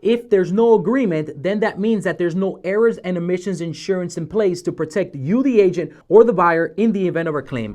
If there's no agreement, then that means that there's no errors and omissions insurance in place to protect you, the agent, or the buyer in the event of a claim.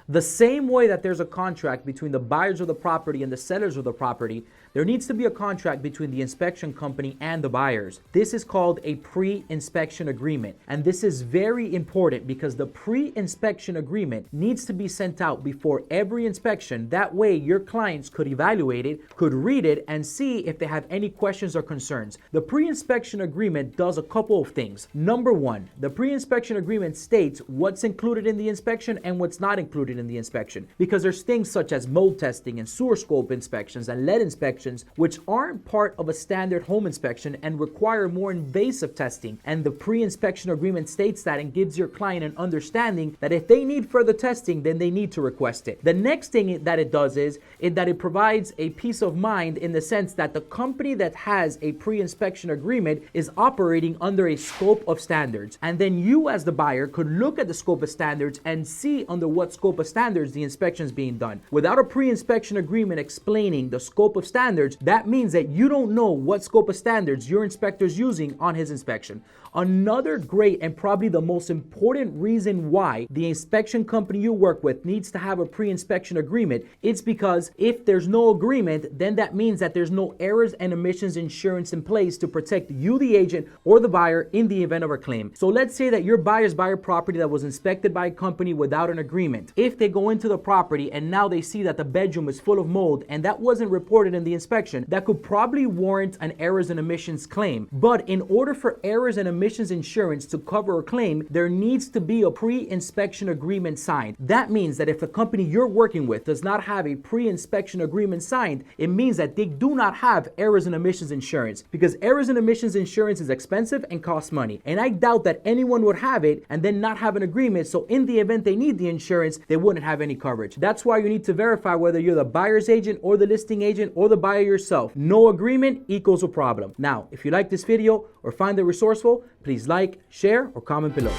The same way that there's a contract between the buyers of the property and the sellers of the property, there needs to be a contract between the inspection company and the buyers. This is called a pre-inspection agreement. And this is very important because the pre-inspection agreement needs to be sent out before every inspection. That way your clients could evaluate it, could read it, and see if they have any questions or concerns. The pre-inspection agreement does a couple of things. Number one, the pre-inspection agreement states what's included in the inspection and what's not included in the inspection, because there's things such as mold testing and sewer scope inspections and lead inspections which aren't part of a standard home inspection and require more invasive testing. And the pre-inspection agreement states that and gives your client an understanding that if they need further testing, then they need to request it. The next thing that it does is that it provides a peace of mind in the sense that the company that has a pre-inspection agreement is operating under a scope of standards. And then you as the buyer could look at the scope of standards and see under what scope of standards the inspection is being done. Without a pre-inspection agreement explaining the scope of standards, that means that you don't know what scope of standards your inspector is using on his inspection. Another great and probably the most important reason why the inspection company you work with needs to have a pre-inspection agreement, it's because if there's no agreement, then that means that there's no errors and omissions insurance in place to protect you, the agent, or the buyer in the event of a claim. So let's say that your buyers buy a property that was inspected by a company without an agreement. If they go into the property and now they see that the bedroom is full of mold and that wasn't reported in the inspection, that could probably warrant an errors and omissions claim. But in order for errors and omissions insurance to cover a claim, there needs to be a pre-inspection agreement signed. That means that if the company you're working with does not have a pre-inspection agreement signed, it means that they do not have errors and omissions insurance, because errors and omissions insurance is expensive and costs money. And I doubt that anyone would have it and then not have an agreement, so in the event they need the insurance, they wouldn't have any coverage. That's why you need to verify whether you're the buyer's agent or the listing agent or the buyer yourself. No agreement equals a problem. Now, if you like this video or find it resourceful, please like, share, or comment below.